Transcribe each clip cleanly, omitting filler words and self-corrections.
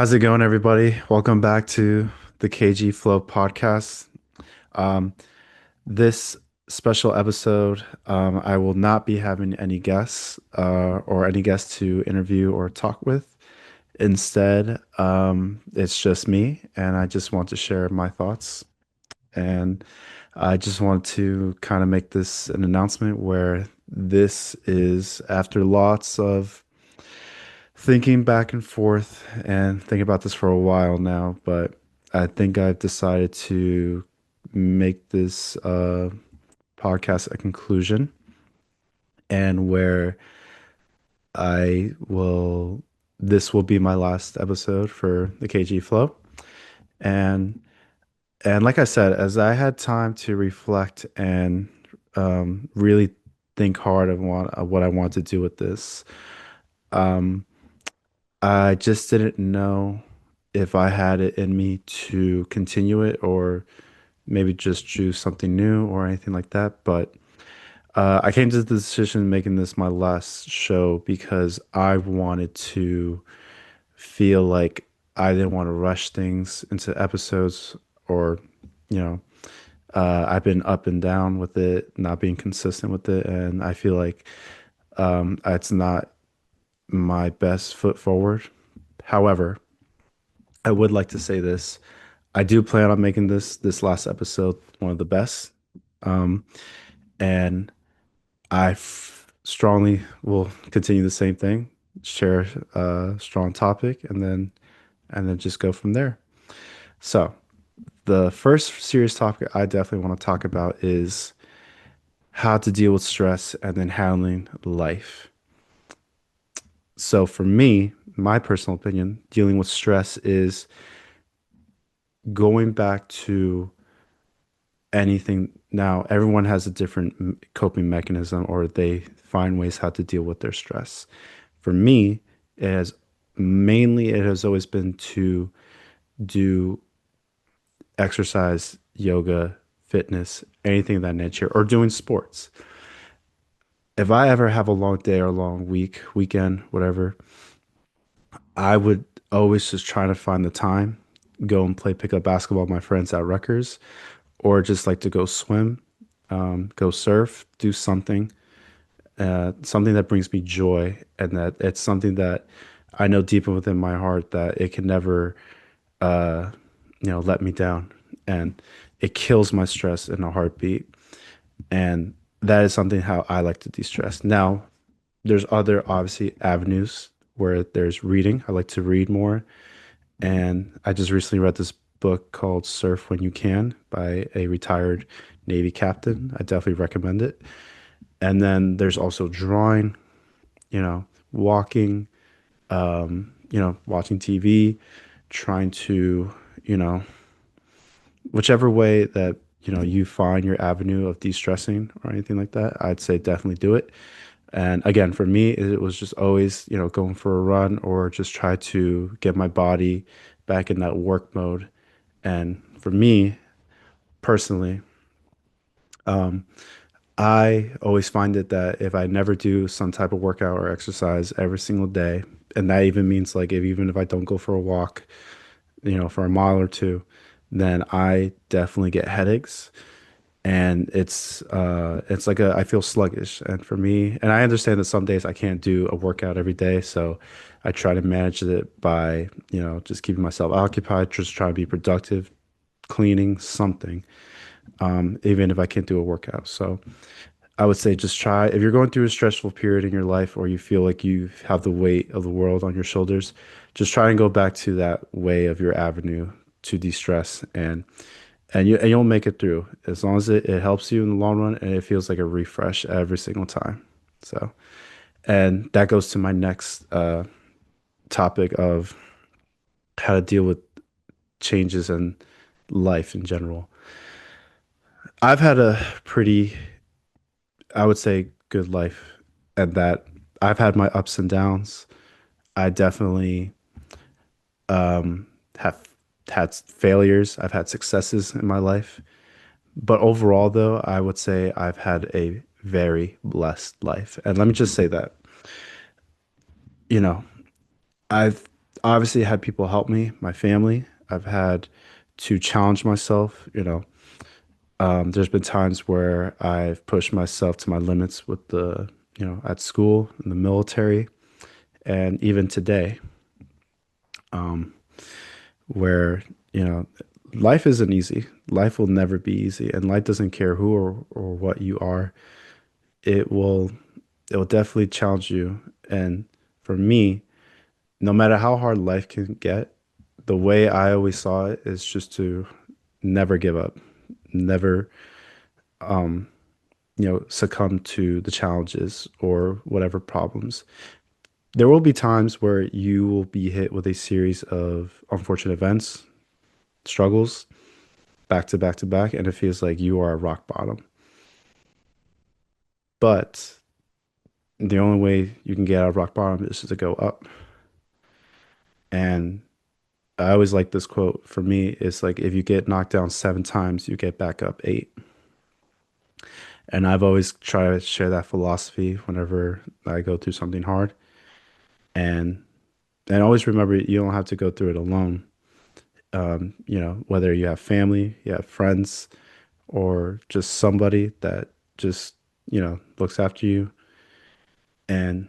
How's it going, everybody? Welcome back to the KG Flow podcast. Um, this special episode, I will not be having any guests or any guests to interview or talk with. Instead, it's just me, and I just want to share my thoughts. And I just want to kind of make this an announcement where this is after lots of thinking back and forth and thinking about this for a while now, but I think I've decided to make this podcast a conclusion and where I will, this will be my last episode for the KG Flow. And and like I said, as I had time to reflect and really think hard of what I want to do with this, um, I just didn't know if I had it in me to continue it or maybe just choose something new or anything like that. But I came to the decision making this my last show because I wanted to feel like I didn't want to rush things into episodes or, you know, I've been up and down with it, not being consistent with it. And I feel like it's not my best foot forward. However, I would like to say this. I do plan on making this last episode one of the best. Um, and strongly will continue the same thing, share a strong topic, and then just go from there. So the first serious topic I definitely want to talk about is how to deal with stress and then handling life. So for me, my personal opinion, dealing with stress is going back to anything. Now everyone has a different coping mechanism or they find ways how to deal with their stress. For me, it has always been to do exercise, yoga, fitness, anything of that nature, or doing sports. If I ever have a long day or a long weekend, whatever, I would always just try to find the time, go and play pickup basketball with my friends at Rutgers, or just like to go swim, go surf, do something that brings me joy, and that it's something that I know deep within my heart that it can never, uh, let me down, and it kills my stress in a heartbeat. And that is something how I like to de-stress. Now, there's other obviously avenues where there's reading. I like to read more, and I just recently read this book called Surf When You Can by a retired Navy captain. I definitely recommend it. And then there's also drawing, walking, watching TV, trying to, you know, whichever way that, you find your avenue of de-stressing or anything like that, I'd say definitely do it. And again, for me, it was just always, going for a run or just try to get my body back in that work mode. And for me personally, I always find it that if I never do some type of workout or exercise every single day, and that even means like even if I don't go for a walk, for a mile or two, then I definitely get headaches. And it's like I feel sluggish. And for me, and I understand that some days I can't do a workout every day, so I try to manage it by, just keeping myself occupied, just try to be productive, cleaning something, even if I can't do a workout. So I would say just try, if you're going through a stressful period in your life or you feel like you have the weight of the world on your shoulders, just try and go back to that way of your avenue to de-stress, and you'll make it through as long as it helps you in the long run and it feels like a refresh every single time. So, and that goes to my next topic of how to deal with changes in life in general. I've had a pretty, I would say, good life, and that I've had my ups and downs. I definitely have had failures. I've had successes in my life. But overall, though, I would say I've had a very blessed life. And let me just say that, you know, I've obviously had people help me, my family. I've had to challenge myself, there's been times where I've pushed myself to my limits with at school, in the military, and even today, where, you know, life isn't easy. Life will never be easy, and life doesn't care who or what you are. It will, it will definitely challenge you. And for me, no matter how hard life can get, the way I always saw it is just to never give up, never succumb to the challenges or whatever problems. There will be times where you will be hit with a series of unfortunate events, struggles, back to back to back, and it feels like you are at rock bottom. But the only way you can get out of rock bottom is to go up. And I always like this quote. For me, it's like if you get knocked down 7 times, you get back up eight. And I've always tried to share that philosophy whenever I go through something hard. And and always remember you don't have to go through it alone. Whether you have family, you have friends, or just somebody that just, looks after you. And,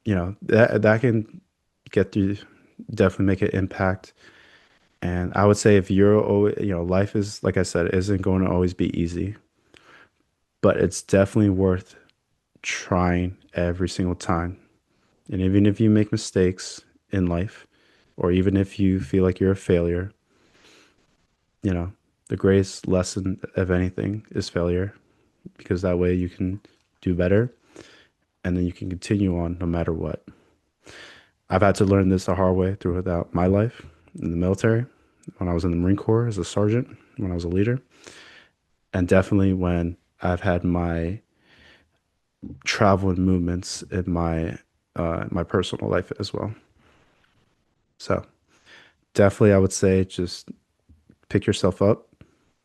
that can get through, definitely make an impact. And I would say if you're always, life is, like I said, isn't going to always be easy, but it's definitely worth trying every single time. And even if you make mistakes in life, or even if you feel like you're a failure, you know, the greatest lesson of anything is failure, because that way you can do better and then you can continue on no matter what. I've had to learn this the hard way throughout my life in the military, when I was in the Marine Corps as a sergeant, when I was a leader, and definitely when I've had my travel and movements in my personal life as well. So definitely, I would say just pick yourself up,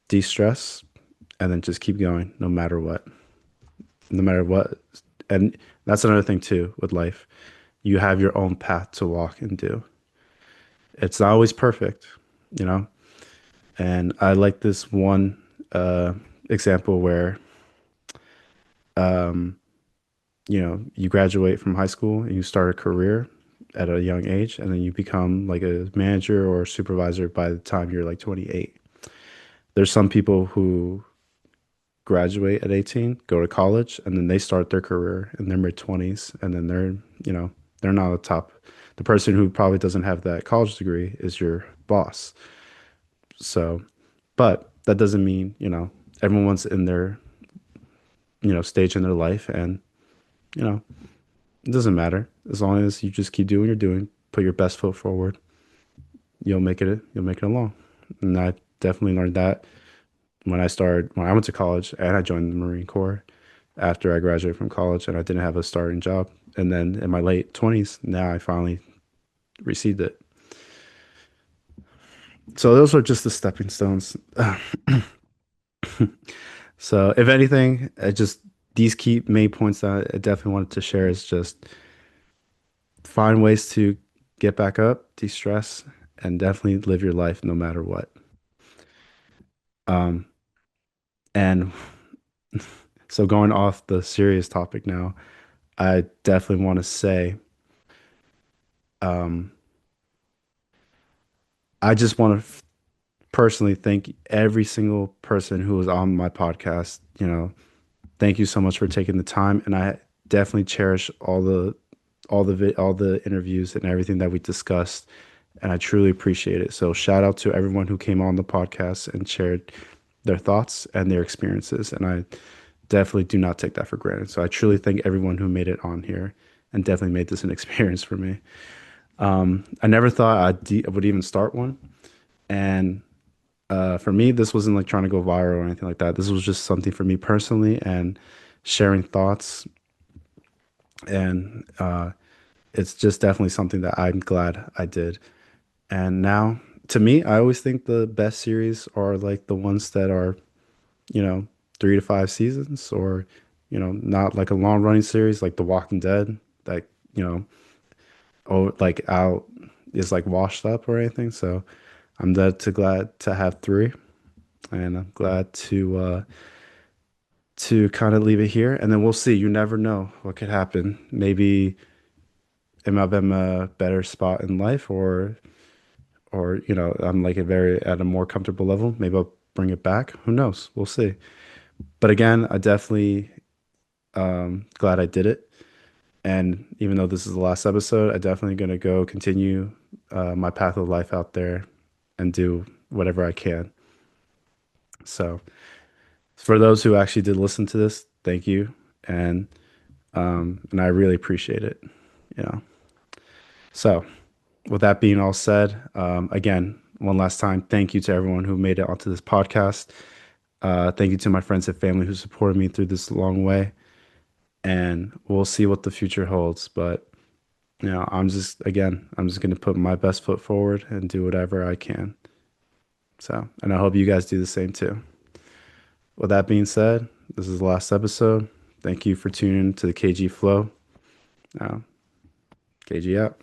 de-stress, and then just keep going no matter what. No matter what. And that's another thing too with life. You have your own path to walk and do. It's not always perfect, you know? And I like this one example where, you graduate from high school and you start a career at a young age, and then you become like a manager or supervisor by the time you're like 28. There's some people who graduate at 18, go to college, and then they start their career in their mid 20s, and then they're not a top. The person who probably doesn't have that college degree is your boss. So, but that doesn't mean, everyone's in their, stage in their life, and, you know, it doesn't matter. As long as you just keep doing what you're doing, put your best foot forward, you'll make it along. And I definitely learned that when I went to college and I joined the Marine Corps after I graduated from college, and I didn't have a starting job. And then in my late 20s, now I finally received it. So those are just the stepping stones. So if anything, just these key main points that I definitely wanted to share is just find ways to get back up, de-stress, and definitely live your life no matter what. Um, and so going off the serious topic now, I definitely want to say, um, I just want to personally thank every single person who was on my podcast. Thank you so much for taking the time, and I definitely cherish all the interviews and everything that we discussed, and I truly appreciate it. So shout out to everyone who came on the podcast and shared their thoughts and their experiences, and I definitely do not take that for granted. So I truly thank everyone who made it on here and definitely made this an experience for me. I never thought I would even start one, and for me, this wasn't like trying to go viral or anything like that. This was just something for me personally and sharing thoughts. And it's just definitely something that I'm glad I did. And now, to me, I always think the best series are like the ones that are, you know, 3 to 5 seasons, or, not like a long running series like The Walking Dead, that, you know, oh, like out is like washed up or anything. So I'm glad to have three, and I'm glad to kind of leave it here, and then we'll see. You never know what could happen. Maybe am I in a better spot in life, or I'm like at a more comfortable level. Maybe I'll bring it back. Who knows? We'll see. But again, I definitely glad I did it. And even though this is the last episode, I definitely gonna go continue my path of life out there and do whatever I can. So for those who actually did listen to this, thank you, and and I really appreciate it. You know. So with that being all said, again, one last time, thank you to everyone who made it onto this podcast. Thank you to my friends and family who supported me through this long way, and we'll see what the future holds. But I'm just gonna put my best foot forward and do whatever I can. So, and I hope you guys do the same too. With that being said, this is the last episode. Thank you for tuning in to the KG Flow. Uh, KG out.